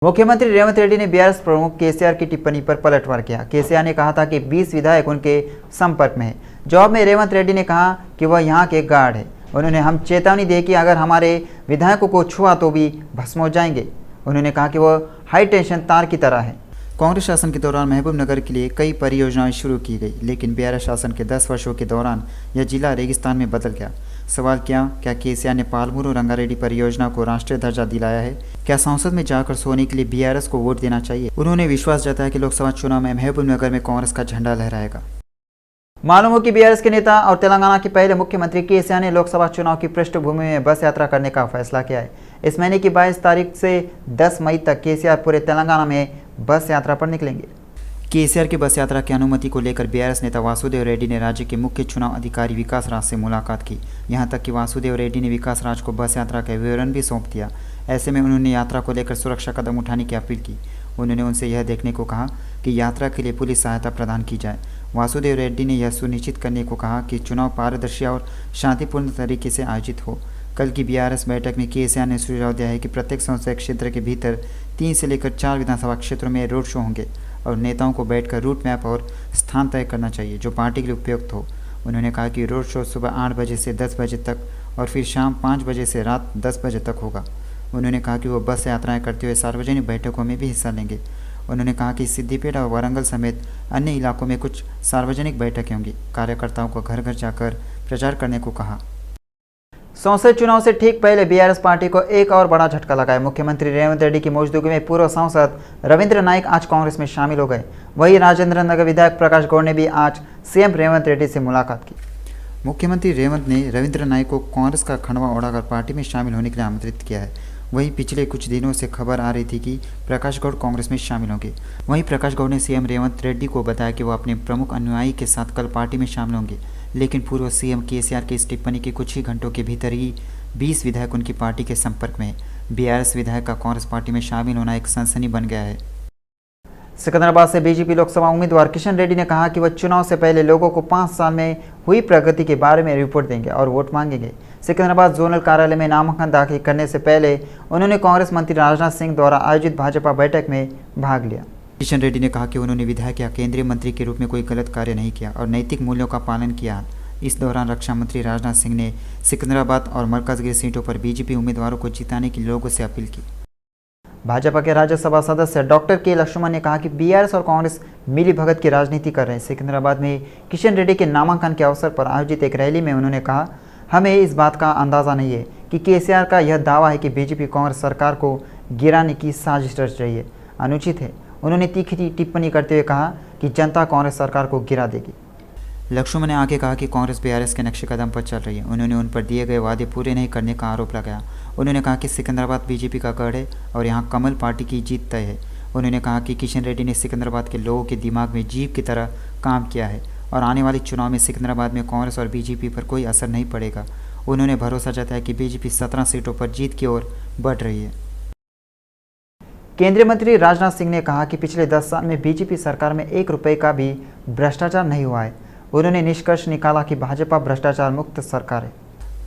मुख्यमंत्री रेवंत रेड्डी ने बीआरएस प्रमुख केसीआर की टिप्पणी पर पलटवार किया। केसीआर ने कहा था कि 20 विधायक उनके संपर्क में हैं। जवाब में रेवंत रेड्डी ने कहा कि वह यहां के गार्ड है। उन्होंने हम चेतावनी दी कि अगर हमारे विधायकों को छुआ तो भी भस्म हो जाएंगे। उन्होंने कहा कि वह हाई टेंशन तार की तरह है। कांग्रेस शासन के दौरान महबूबनगर के लिए कई परियोजनाएं शुरू की गई, लेकिन बीआरएस शासन के 10 वर्षों के दौरान यह जिला रेगिस्तान में बदल गया। सवाल क्या केसीआर ने पालमूरू रंगारेड्डी परियोजना को राष्ट्रीय दर्जा दिलाया है? क्या संसद में जाकर सोने के लिए बीआरएस को वोट देना चाहिए? उन्होंने विश्वास जताया कि लोकसभा चुनाव में महबूबनगर में कांग्रेस का झंडा लहराएगा। मालूम हो कि बीआरएस के नेता और तेलंगाना के पहले मुख्यमंत्री केसीआर ने लोकसभा चुनाव की पृष्ठभूमि में बस यात्रा करने का फैसला किया है। इस महीने की 22 तारीख से 10 मई तक केसीआर पूरे तेलंगाना में बस यात्रा पर निकलेंगे। केसीआर की बस यात्रा की अनुमति को लेकर बीआरएस नेता वासुदेव रेड्डी ने राज्य के मुख्य चुनाव अधिकारी विकास राज से मुलाकात की। यहां तक कि वासुदेव रेड्डी ने विकास राज को बस यात्रा का विवरण भी सौंप दिया। ऐसे में उन्होंने यात्रा को लेकर सुरक्षा कदम उठाने की अपील की। उन्होंने उनसे यह देखने को कहा कि यात्रा के लिए पुलिस सहायता प्रदान की जाए। वासुदेव रेड्डी ने यह सुनिश्चित करने को कहा कि चुनाव पारदर्शी और शांतिपूर्ण तरीके से आयोजित हो। कल की बीआरएस बैठक में केसीआर ने सुझाव दिया है कि प्रत्येक संसदीय क्षेत्र के भीतर 3 से लेकर 4 विधानसभा क्षेत्रों में रोड शो होंगे और नेताओं को बैठकर रूट मैप और स्थान तय करना चाहिए जो पार्टी के लिए उपयुक्त हो। उन्होंने कहा कि रोड शो सुबह 8 बजे से 10 बजे तक और फिर शाम 5 बजे से रात 10 बजे तक होगा। उन्होंने कहा कि वो बस यात्राएं करते हुए सार्वजनिक बैठकों में भी हिस्सा लेंगे। उन्होंने कहा कि सिद्दीपेट और वारंगल समेत अन्य इलाकों में कुछ सार्वजनिक बैठकें होंगी। कार्यकर्ताओं को घर घर जाकर प्रचार करने को कहा। संसद चुनाव से ठीक पहले बीआरएस पार्टी को एक और बड़ा झटका लगा है। मुख्यमंत्री रेवंत रेड्डी की मौजूदगी में पूर्व सांसद रविंद्र नाइक आज कांग्रेस में शामिल हो गए। वहीं राजेंद्र नगर विधायक प्रकाश गौड़ ने भी आज सीएम रेवंत रेड्डी से मुलाकात की। मुख्यमंत्री रेवंत ने रविंद्र नाइक को कांग्रेस का खंडवा ओढ़ाकर पार्टी में शामिल होने के लिए आमंत्रित किया है। वहीं पिछले कुछ दिनों से खबर आ रही थी कि प्रकाश गौड़ कांग्रेस में शामिल होंगे। वहीं प्रकाश गौड़ ने सीएम रेवंत रेड्डी को बताया कि वो अपने प्रमुख अनुयायी के साथ कल पार्टी में शामिल होंगे, लेकिन पूर्व सीएम केसीआर की इस टिप्पणी के कुछ ही घंटों के भीतर ही 20 विधायक उनकी पार्टी के संपर्क में है। बीआरएस विधायक का कांग्रेस पार्टी में शामिल होना एक सनसनी बन गया है। सिकंदराबाद से बीजेपी लोकसभा उम्मीदवार किशन रेड्डी ने कहा कि वह चुनाव से पहले लोगों को 5 साल में हुई प्रगति के बारे में रिपोर्ट देंगे और वोट मांगेंगे। सिकंदराबाद जोनल कार्यालय में नामांकन दाखिल करने से पहले उन्होंने कांग्रेस मंत्री राजनाथ सिंह द्वारा आयोजित भाजपा बैठक में भाग लिया। किशन रेड्डी ने कहा कि उन्होंने विधायक या केंद्रीय मंत्री के रूप में कोई गलत कार्य नहीं किया और नैतिक मूल्यों का पालन किया। इस दौरान रक्षा मंत्री राजनाथ सिंह ने सिकंदराबाद और मरकजगिरी सीटों पर बीजेपी उम्मीदवारों को जिताने की लोगों से अपील की। भाजपा के राज्यसभा सदस्य डॉक्टर के लक्ष्मण ने कहा कि बीआरएस और कांग्रेस मिली भगत की राजनीति कर रहे हैं। सिकंदराबाद में किशन रेड्डी के नामांकन के अवसर पर आयोजित एक रैली में उन्होंने कहा, हमें इस बात का अंदाज़ा नहीं है कि केसीआर का यह दावा है कि बीजेपी कांग्रेस सरकार को गिराने की साजिश रच रही है, अनुचित है। उन्होंने तीखी टिप्पणी करते हुए कहा कि जनता कांग्रेस सरकार को गिरा देगी। लक्ष्मण ने आगे कहा कि कांग्रेस बीआरएस के नक्शे कदम पर चल रही है। उन्होंने उन पर दिए गए वादे पूरे नहीं करने का आरोप लगाया। उन्होंने कहा कि सिकंदराबाद बीजेपी का गढ़ है और यहाँ कमल पार्टी की जीत तय है। उन्होंने कहा कि किशन रेड्डी ने सिकंदराबाद के लोगों के दिमाग में जीप की तरह काम किया है और आने वाले चुनाव में सिकंदराबाद में कांग्रेस और बीजेपी पर कोई असर नहीं पड़ेगा। उन्होंने भरोसा जताया कि बीजेपी 17 सीटों पर जीत की ओर बढ़ रही है। केंद्रीय मंत्री राजनाथ सिंह ने कहा कि पिछले 10 साल में बीजेपी सरकार में 1 रुपये का भी भ्रष्टाचार नहीं हुआ है। उन्होंने निष्कर्ष निकाला कि भाजपा भ्रष्टाचार मुक्त सरकार है।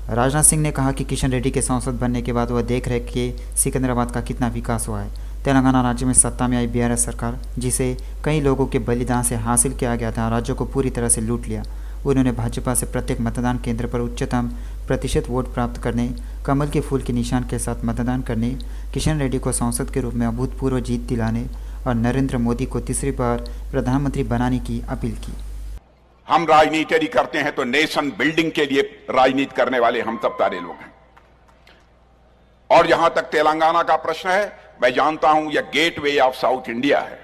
राजनाथ सिंह ने कहा कि किशन रेड्डी के सांसद बनने के बाद वह देख रहे कि सिकंदराबाद का कितना विकास हुआ है। तेलंगाना राज्य में सत्ता में आई बीआरएस सरकार, जिसे कई लोगों के बलिदान से हासिल किया गया था, राज्यों को पूरी तरह से लूट लिया। उन्होंने भाजपा से प्रत्येक मतदान केंद्र पर उच्चतम प्रतिशत वोट प्राप्त करने, कमल के फूल के निशान के साथ मतदान करने, किशन रेड्डी को सांसद के रूप में अभूतपूर्व जीत दिलाने और नरेंद्र मोदी को तीसरी बार प्रधानमंत्री बनाने की अपील की। हम राजनीति यदि करते हैं तो नेशन बिल्डिंग के लिए राजनीति करने वाले हम सब सारे लोग हैं। और जहां तक तेलंगाना का प्रश्न है, मैं जानता हूं यह गेटवे ऑफ साउथ इंडिया है।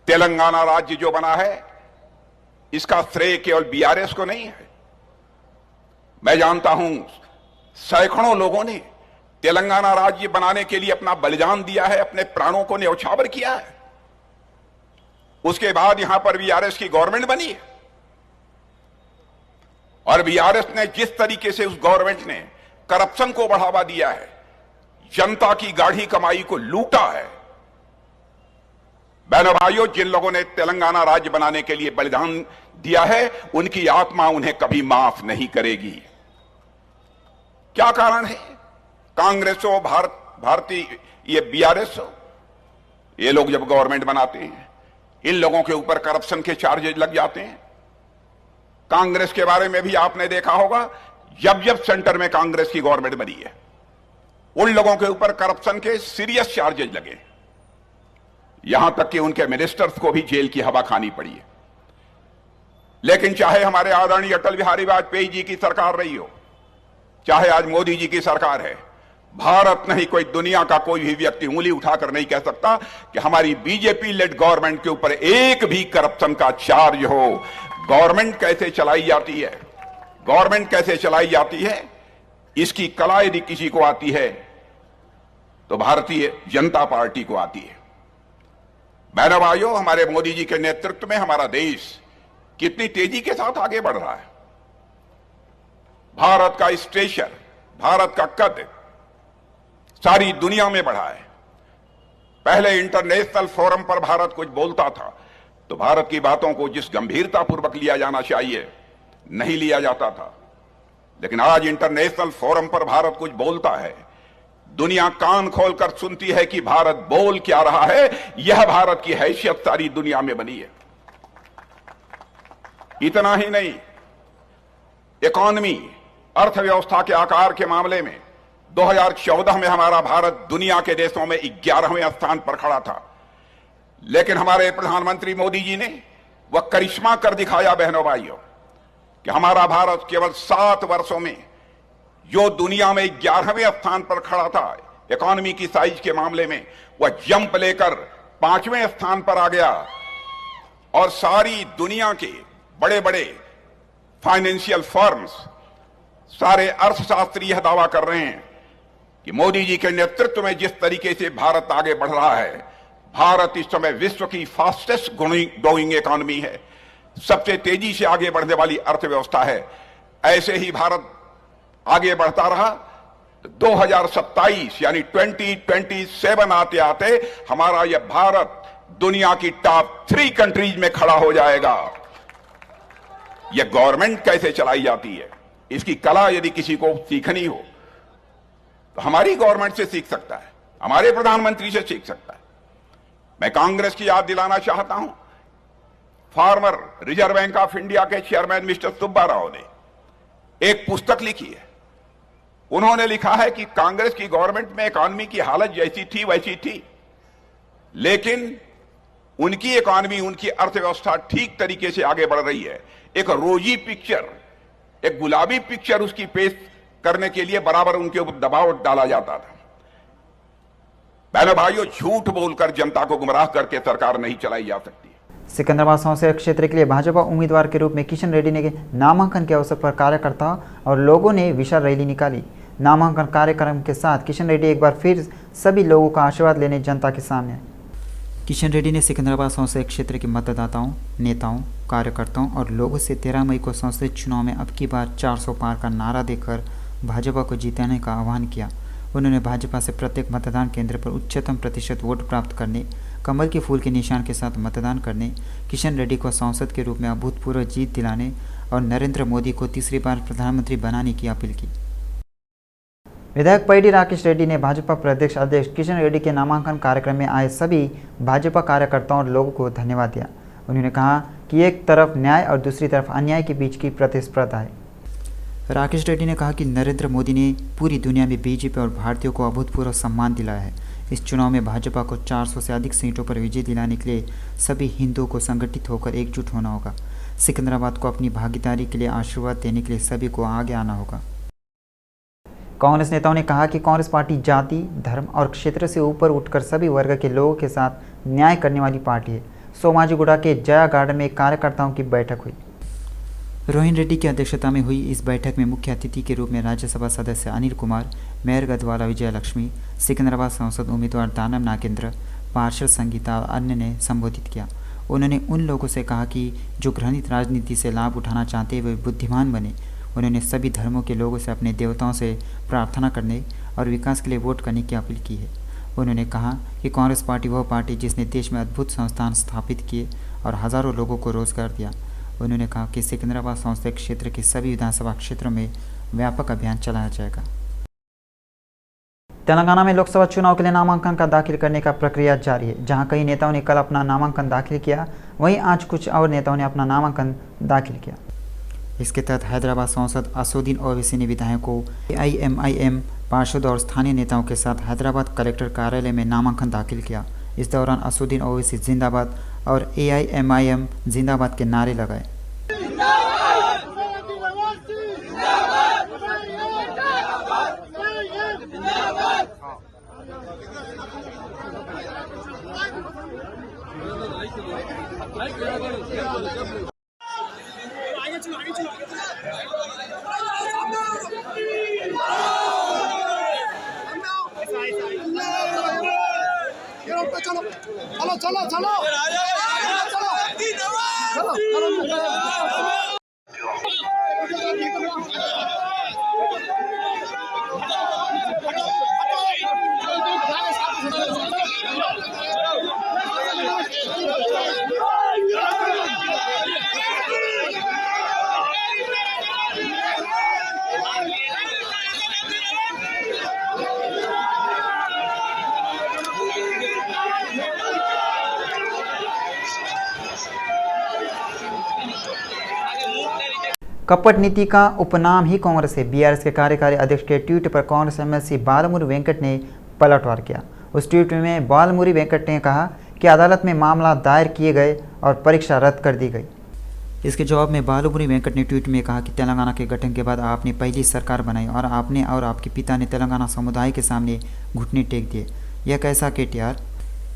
तेलंगाना राज्य जो बना है इसका श्रेय केवल बीआरएस को नहीं है। मैं जानता हूं सैकड़ों लोगों ने तेलंगाना राज्य बनाने के लिए अपना बलिदान दिया है, अपने प्राणों को न्यौछावर किया है। उसके बाद यहां पर बीआरएस की गवर्नमेंट बनी है और बीआरएस ने जिस तरीके से उस गवर्नमेंट ने करप्शन को बढ़ावा दिया है, जनता की गाढ़ी कमाई को लूटा है। बहनों भाइयों, जिन लोगों ने तेलंगाना राज्य बनाने के लिए बलिदान दिया है, उनकी आत्मा उन्हें कभी माफ नहीं करेगी। क्या कारण है? कांग्रेस हो, भारत भारतीय ये बीआरएस, ये लोग जब गवर्नमेंट बनाते हैं इन लोगों के ऊपर करप्शन के चार्जेज लग जाते हैं। कांग्रेस के बारे में भी आपने देखा होगा, जब जब सेंटर में कांग्रेस की गवर्नमेंट बनी है उन लोगों के ऊपर करप्शन के सीरियस चार्जेज लगे, यहां तक कि उनके मिनिस्टर्स को भी जेल की हवा खानी पड़ी है। लेकिन चाहे हमारे आदरणीय अटल बिहारी वाजपेयी जी की सरकार रही हो, चाहे आज मोदी जी की सरकार है, भारत नहीं कोई दुनिया का कोई भी व्यक्ति उंगली उठाकर नहीं कह सकता कि हमारी बीजेपी लेड गवर्नमेंट के ऊपर एक भी करप्शन का चार्ज हो। गवर्नमेंट कैसे चलाई जाती है, गवर्नमेंट कैसे चलाई जाती है, इसकी कला यदि किसी को आती है तो भारतीय जनता पार्टी को आती है। बहनों भाइयों, हमारे मोदी जी के नेतृत्व में हमारा देश कितनी तेजी के साथ आगे बढ़ रहा है। भारत का स्टेचर, भारत का कद सारी दुनिया में बढ़ा है। पहले इंटरनेशनल फोरम पर भारत कुछ बोलता था तो भारत की बातों को जिस गंभीरता पूर्वक लिया जाना चाहिए नहीं लिया जाता था, लेकिन आज इंटरनेशनल फोरम पर भारत कुछ बोलता है, दुनिया कान खोलकर सुनती है कि भारत बोल क्या रहा है। यह भारत की हैसियत सारी दुनिया में बनी है। इतना ही नहीं, इकोनॉमी, अर्थव्यवस्था के आकार के मामले में 2014 में हमारा भारत दुनिया के देशों में 11वें स्थान पर खड़ा था, लेकिन हमारे प्रधानमंत्री मोदी जी ने वह करिश्मा कर दिखाया बहनों भाइयों कि हमारा भारत केवल 7 वर्षों में जो दुनिया में 11वें स्थान पर खड़ा था इकोनॉमी की साइज के मामले में, वह जंप लेकर 5वें स्थान पर आ गया। और सारी दुनिया के बड़े बड़े फाइनेंशियल फर्म्स, सारे अर्थशास्त्री यह दावा कर रहे हैं कि मोदी जी के नेतृत्व में जिस तरीके से भारत आगे बढ़ रहा है, भारत इस समय विश्व की फास्टेस्ट ग्रोइंग इकोनॉमी है, सबसे तेजी से आगे बढ़ने वाली अर्थव्यवस्था है। ऐसे ही भारत आगे बढ़ता रहा, 2027 यानी 2027 आते आते हमारा यह भारत दुनिया की टॉप 3 कंट्रीज में खड़ा हो जाएगा। यह गवर्नमेंट कैसे चलाई जाती है, इसकी कला यदि किसी को सीखनी हो तो हमारी गवर्नमेंट से सीख सकता है, हमारे प्रधानमंत्री से सीख सकता है। मैं कांग्रेस की याद दिलाना चाहता हूं, farmer reserve bank of India के चेयरमैन मिस्टर सुब्बा राव ने एक पुस्तक लिखी है। उन्होंने लिखा है कि कांग्रेस की गवर्नमेंट में इकोनॉमी की हालत जैसी थी वैसी थी, लेकिन उनकी इकोनॉमी, उनकी अर्थव्यवस्था ठीक तरीके से आगे बढ़ रही है। एक रोजी पिक्चर, एक गुलाबी पिक्चर उसकी पेश करने के लिए बराबर उनके ऊपर दबाव डाला जाता था। बहनों भाइयों, झूठ बोलकर जनता को गुमराह करके सरकार नहीं चलाई जा सकती। सिकंदराबाद संसदीय क्षेत्र के लिए भाजपा उम्मीदवार के रूप में किशन रेड्डी ने नामांकन के अवसर पर कार्यकर्ताओं और लोगों ने विशाल रैली निकाली। नामांकन कार्यक्रम के साथ किशन रेड्डी एक बार फिर सभी लोगों का आशीर्वाद लेने जनता के सामने आए। किशन रेड्डी ने सिकंदराबाद संसदीय क्षेत्र के मतदाताओं, नेताओं, कार्यकर्ताओं और लोगों से 13 मई को संसदीय चुनाव में अब की बार 400 पार का नारा देकर भाजपा को जीताने का आह्वान किया। उन्होंने भाजपा से प्रत्येक मतदान केंद्र पर उच्चतम प्रतिशत वोट प्राप्त करने, कमल के फूल के निशान के साथ मतदान करने, किशन रेड्डी को सांसद के रूप में अभूतपूर्व जीत दिलाने और नरेंद्र मोदी को तीसरी बार प्रधानमंत्री बनाने की अपील की। विधायक पैडी राकेश रेड्डी ने भाजपा प्रदेश अध्यक्ष किशन रेड्डी के नामांकन कार्यक्रम में आए सभी भाजपा कार्यकर्ताओं और लोगों को धन्यवाद दिया। उन्होंने कहा कि एक तरफ न्याय और दूसरी तरफ अन्याय के बीच की प्रतिस्पर्धा है। राकेश रेड्डी ने कहा कि नरेंद्र मोदी ने पूरी दुनिया में बीजेपी और भारतीयों को अभूतपूर्व सम्मान दिलाया है। इस चुनाव में भाजपा को 400 से अधिक सीटों पर विजय दिलाने के लिए सभी हिंदुओं को संगठित होकर एकजुट होना होगा। सिकंदराबाद को अपनी भागीदारी के लिए आशीर्वाद देने के लिए सभी को आगे आना होगा। कांग्रेस नेताओं ने कहा कि कांग्रेस पार्टी जाति, धर्म और क्षेत्र से ऊपर उठकर सभी वर्ग के लोगों के साथ न्याय करने वाली पार्टी है। सोमाजीगुड़ा के जया गार्डन में कार्यकर्ताओं की बैठक हुई। रोहिन रेड्डी की अध्यक्षता में हुई इस बैठक में मुख्य अतिथि के रूप में राज्यसभा सदस्य अनिल कुमार, मेयर गदवाला विजय लक्ष्मी, सिकंदराबाद सांसद उम्मीदवार दानम नागेंद्र, पार्षद संगीता और अन्य ने संबोधित किया। उन्होंने उन लोगों से कहा कि जो घृणित राजनीति से लाभ उठाना चाहते वे बुद्धिमान बने। उन्होंने सभी धर्मों के लोगों से अपने देवताओं से प्रार्थना करने और विकास के लिए वोट करने की अपील की है। उन्होंने कहा कि कांग्रेस पार्टी वह पार्टी जिसने देश में अद्भुत संस्थान स्थापित किए और हज़ारों लोगों को रोजगार दिया। उन्होंने कहा कि सिकंदराबाद संसदीय क्षेत्र के सभी विधानसभा क्षेत्रों में व्यापक अभियान चलाया जाएगा। तेलंगाना में लोकसभा चुनाव के लिए नामांकन का दाखिल करने का प्रक्रिया जारी है। जहां कई नेताओं ने कल अपना नामांकन दाखिल किया, वहीं आज कुछ और नेताओं ने अपना नामांकन दाखिल किया। इसके तहत हैदराबाद सांसद असदुद्दीन ओवैसी ने विधायकों, AIMIM पार्षद और स्थानीय नेताओं के साथ हैदराबाद कलेक्टर कार्यालय में नामांकन दाखिल किया। इस दौरान असदुद्दीन ओवैसी जिंदाबाद और AIMIM जिंदाबाद के नारे लगाए। चलो चलो चलो कपट नीति का उपनाम ही कांग्रेस है। बीआरएस के कार्यकारी अध्यक्ष के ट्वीट पर कांग्रेस एमएलसी बालमुरु वेंकट ने पलटवार किया। उस ट्वीट में बालमुरु वेंकट ने कहा कि अदालत में मामला दायर किए गए और परीक्षा रद्द कर दी गई। इसके जवाब में बालमुरु वेंकट ने ट्वीट में कहा कि तेलंगाना के गठन के बाद आपने पहली सरकार बनाई और आपने और आपके पिता ने तेलंगाना समुदाय के सामने घुटने टेक दिए। यह कैसा केटीआर?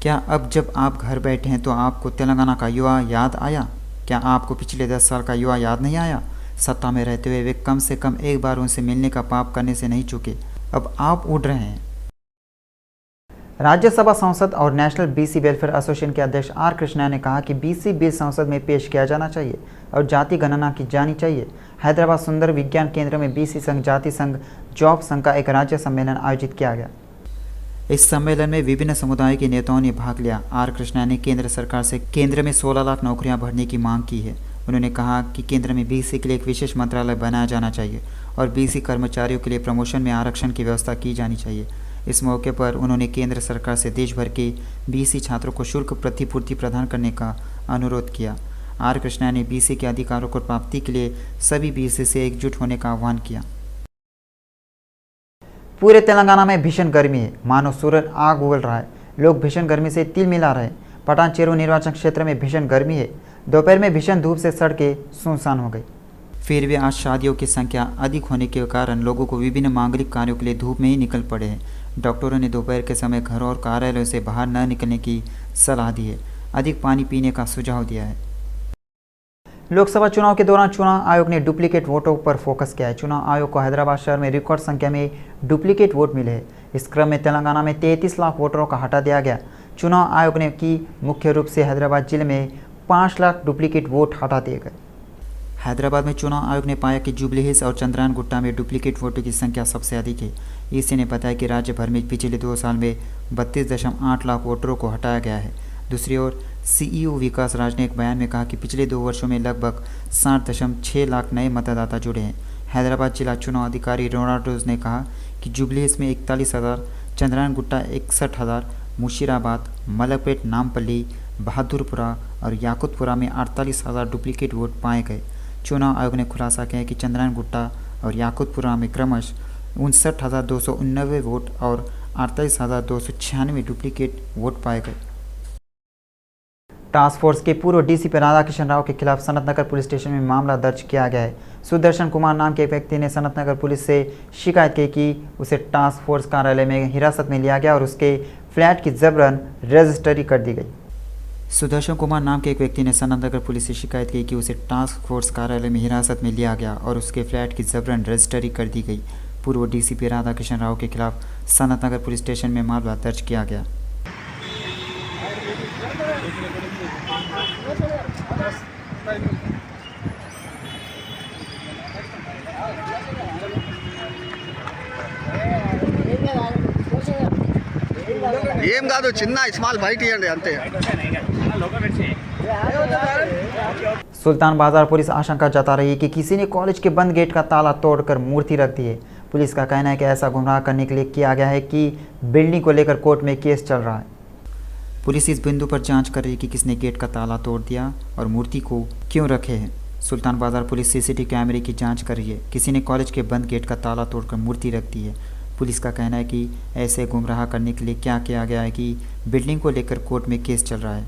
क्या अब जब आप घर बैठे हैं तो आपको तेलंगाना का युवा याद आया? क्या आपको पिछले 10 साल का युवा याद नहीं आया? सत्ता में रहते हुए वे कम से कम एक बार उनसे मिलने का पाप करने से नहीं चूके। अब आप उड़ रहे हैं। राज्यसभा सांसद और नेशनल बीसी वेलफेयर एसोसिएशन के अध्यक्ष आर कृष्णा ने कहा कि बीसी बिल संसद में पेश किया जाना चाहिए और जाति गणना की जानी चाहिए। हैदराबाद सुंदर विज्ञान केंद्र में बीसी संघ, जाति संघ, जॉब संघ का एक राज्य सम्मेलन आयोजित किया गया। इस सम्मेलन में विभिन्न समुदाय के नेताओं ने भाग लिया। आर कृष्णा ने केंद्र सरकार से केंद्र में 16 लाख नौकरियां भरने की मांग की है। उन्होंने कहा कि केंद्र में बीसी के लिए एक विशेष मंत्रालय बनाया जाना चाहिए और बीसी कर्मचारियों के लिए प्रमोशन में आरक्षण की व्यवस्था की जानी चाहिए। इस मौके पर उन्होंने केंद्र सरकार से देश भर के बीसी छात्रों को शुल्क प्रतिपूर्ति प्रदान करने का अनुरोध किया। आर कृष्णा ने बीसी के अधिकारों को प्राप्ति के लिए सभी बीसी से एकजुट होने का आह्वान किया। पूरे तेलंगाना में भीषण गर्मी है, मानो सूरज आग उगल रहा है। लोग भीषण गर्मी से तिल मिला रहे हैं। पटान चेरू निर्वाचन क्षेत्र में भीषण गर्मी है। दोपहर में भीषण धूप से सड़कें सुनसान हो गई। फिर भी आज शादियों की संख्या अधिक होने के कारण लोगों को विभिन्न मांगलिक कार्यों के लिए धूप में ही निकल पड़े हैं। डॉक्टरों ने दोपहर के समय घरों और कार्यालयों से बाहर न निकलने की सलाह दी है। अधिक पानी पीने का सुझाव दिया है। लोकसभा चुनाव के दौरान चुनाव आयोग ने डुप्लीकेट वोटों पर फोकस किया है। चुनाव आयोग को हैदराबाद शहर में रिकॉर्ड संख्या में डुप्लीकेट वोट मिले हैं। इस क्रम में तेलंगाना में 33 लाख वोटरों का हटा दिया गया। चुनाव आयोग ने की मुख्य रूप से हैदराबाद जिले में 5 लाख डुप्लीकेट वोट हटा दिए गए। हैदराबाद में चुनाव आयोग ने पाया कि जुबली हिल्स और चंद्रायन गुट्टा में डुप्लीकेट वोटों की संख्या सबसे अधिक है। ईसी ने बताया कि राज्य भर में पिछले 2 साल में 32.8 लाख वोटरों को हटाया गया है। दूसरी ओर सीईओ विकास राज ने एक बयान में कहा कि पिछले 2 वर्षों में लगभग 60.6 लाख नए मतदाता जुड़े हैं। हैदराबाद जिला चुनाव अधिकारी रोनाल्डोज ने कहा कि जुबली हिल्स में 41,000, चंद्रायन गुट्टा 61,000, मुशीराबाद, मलकपेट, नामपल्ली, बहादुरपुरा और याकुतपुरा में 48,000 डुप्लीकेट वोट पाए गए। चुनाव आयोग ने खुलासा किया कि चंद्रायन गुट्टा और याकुतपुरा में क्रमश 59,289 वोट और 48,296 डुप्लीकेट वोट पाए गए। टास्क फोर्स के पूर्व डीसीपी राधाकिशन राव के खिलाफ सनतनगर पुलिस स्टेशन में मामला दर्ज किया गया है। सुदर्शन कुमार नाम के व्यक्ति ने सनतनगर पुलिस से शिकायत की कि उसे टास्क फोर्स कार्यालय में हिरासत में लिया गया और उसके फ्लैट की जबरन रजिस्ट्री कर दी गई। सुदर्शन कुमार नाम के एक व्यक्ति ने सनतनगर पुलिस से शिकायत की कि उसे टास्क फोर्स कार्यालय में हिरासत में लिया गया और उसके फ्लैट की जबरन रजिस्ट्री कर दी गई। पूर्व डीसीपी राधाकिशन राव के खिलाफ सनतनगर पुलिस स्टेशन में मामला दर्ज किया गया। ఏం కాదు చిన్న స్మాల్ బైట్ ఇవ్వండి అంతే। सुल्तान बाजार पुलिस आशंका जता रही है कि किसी ने कॉलेज के बंद गेट का ताला तोड़कर मूर्ति रख दी है। पुलिस का कहना है कि ऐसा गुमराह करने के लिए किया गया है कि बिल्डिंग को लेकर कोर्ट में केस चल रहा है। पुलिस इस बिंदु पर जांच कर रही है कि किसने गेट का ताला तोड़ दिया और मूर्ति को क्यों रखे हैं। सुल्तान बाजार पुलिस सीसीटीवी कैमरे की जांच कर रही है। किसी ने कॉलेज के बंद गेट का ताला तोड़कर मूर्ति रख दी है। पुलिस का कहना है कि ऐसे गुमराह करने के लिए क्या किया गया है कि बिल्डिंग को लेकर कोर्ट में केस चल रहा है।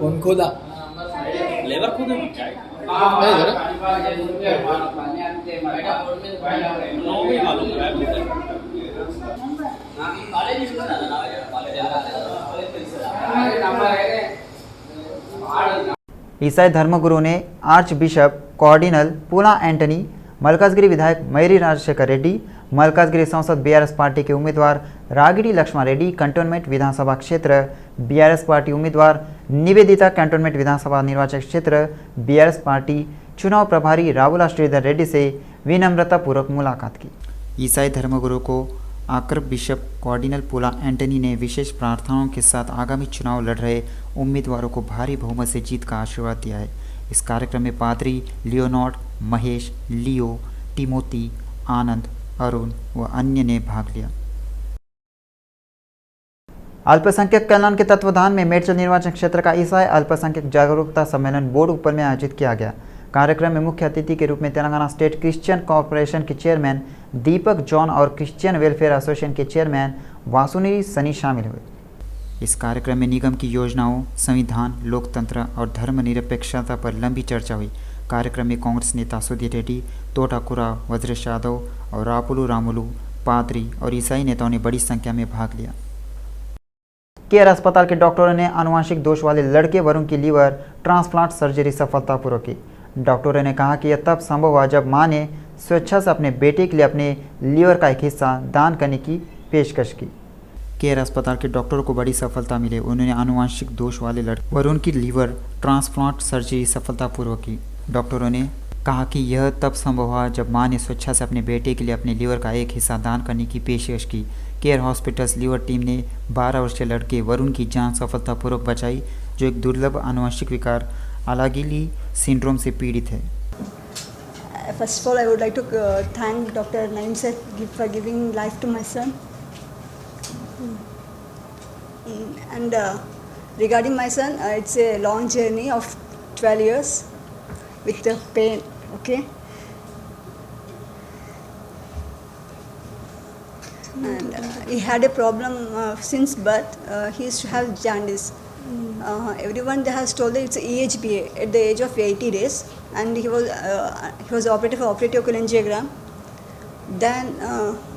कौन खोदा लेबर खुद ईसाई धर्मगुरु ने आर्च बिशप कार्डिनल पूला एंटनी, मलकाजगिरी विधायक मैरी राजशेखर रेड्डी, मलकाजगिरी संसद बीआरएस पार्टी के उम्मीदवार रागिड़ी लक्ष्मण रेड्डी, कंटोनमेंट विधानसभा क्षेत्र बीआरएस पार्टी उम्मीदवार निवेदिता, कंटोनमेंट विधानसभा निर्वाचन क्षेत्र बीआरएस पार्टी चुनाव प्रभारी रावुला श्रीधर रेड्डी से विनम्रतापूर्वक मुलाकात की। ईसाई धर्मगुरु को आकर बिशप कार्डिनल पूला एंटनी ने विशेष प्रार्थनाओं के साथ आगामी चुनाव लड़ रहे उम्मीदवारों को भारी बहुमत से जीत का आशीर्वाद दिया है। इस कार्यक्रम में पादरी लियोनार्ड, महेश, लियो, टिमोती, आनंद, अरुण व अन्य ने भाग लिया। अल्पसंख्यक कल्याण के तत्वाधान में मेडचल निर्वाचन क्षेत्र का ईसाई अल्पसंख्यक जागरूकता सम्मेलन बोर्ड ऊपर में आयोजित किया गया। कार्यक्रम में मुख्य अतिथि के रूप में तेलंगाना स्टेट क्रिश्चियन कॉरपोरेशन के चेयरमैन दीपक जॉन और क्रिश्चियन वेलफेयर एसोसिएशन के चेयरमैन वासुनी सनी शामिल हुए। इस कार्यक्रम में निगम की योजनाओं, संविधान, लोकतंत्र और धर्मनिरपेक्षता पर लंबी चर्चा हुई। कार्यक्रम में कांग्रेस नेता सुधीर रेड्डी, तोटाकुरा, वज्रेश यादव और रापुलू रामुलू, पादरी और ईसाई नेताओं ने बड़ी संख्या में भाग लिया। केयर अस्पताल के डॉक्टरों ने आनुवंशिक दोष वाले लड़के वरुण की लीवर ट्रांसप्लांट सर्जरी सफलतापूर्वक की। डॉक्टरों ने कहा कि यह तब संभव हुआ जब मां ने स्वेच्छा से अपने बेटे के लिए अपने लीवर का एक हिस्सा दान करने की पेशकश की। केयर अस्पताल के डॉक्टरों को बड़ी सफलता मिली। उन्होंने आनुवंशिक दोष वाले लड़के वरुण की लीवर ट्रांसप्लांट सर्जरी सफलतापूर्वक की। डॉक्टरों ने कहा कि यह तब संभव हुआ जब मां ने स्वेच्छा से अपने बेटे के लिए अपने लीवर का एक हिस्सा दान करने की पेशकश की। केयर हॉस्पिटल्स लीवर टीम ने 12 वर्षीय लड़के वरुण की जान सफलतापूर्वक बचाई, जो एक दुर्लभ आनुवंशिक विकार अलागिली सिंड्रोम से पीड़ित है। First of all, I would like to thank Dr. Naim sir for giving life to my son. And regarding my son, it's a long journey of 12 years with the pain, okay? And he had a problem since birth. He used to have jaundice. Everyone has told that it's EHBA at the age of 80 days, and he was operated for operative cholangiogram. Then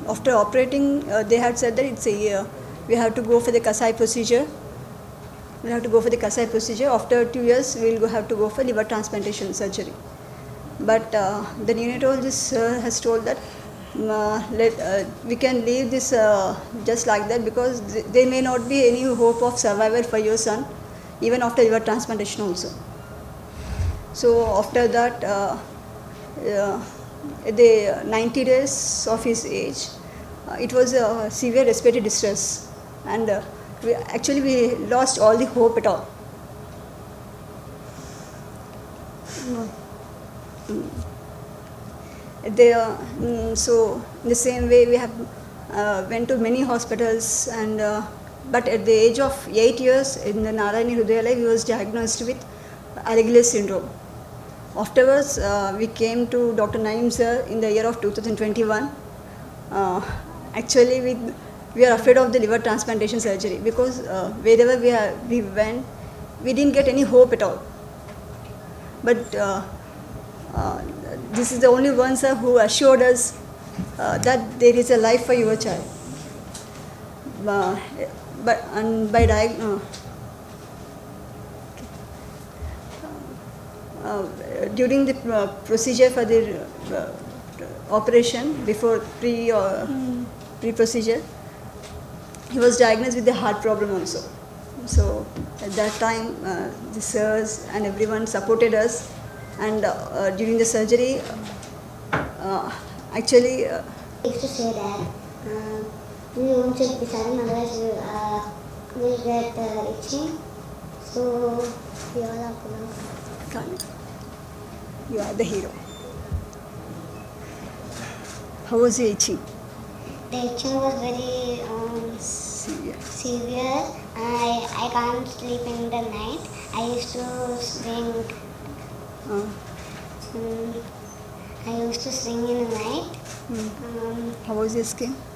after operating, they had said that it's a year. We have to go for the Kasai procedure. After 2 years, we'll have to go for liver transplantation surgery. But the neonatologist has told that we can leave this just like that, because there may not be any hope of survival for your son even after liver transplantation also. So after that, at the 90 days of his age, it was a severe respiratory distress, and we lost all the hope at all. So in the same way, we have went to many hospitals, and but at the age of 8 years in the Narayani Hrudayalaya, he was diagnosed with Alagille syndrome. Afterwards, we came to Dr. Naim sir in the year of 2021. Actually, we are afraid of the liver transplantation surgery, because wherever we went, we didn't get any hope at all. But this is the only one sir who assured us that there is a life for your child. During the procedure for the operation, before pre-procedure, he was diagnosed with a heart problem also. So at that time, the sirs and everyone supported us, and during the surgery, Actually, used to say that we won't should be silent, otherwise we'll get itching. So we all have to know. Khan, you are the hero. How was your itching? The itching was very Serious. severe. I can't sleep in the night. I used to sing. Uh, I used to sing in the night. How was your skin?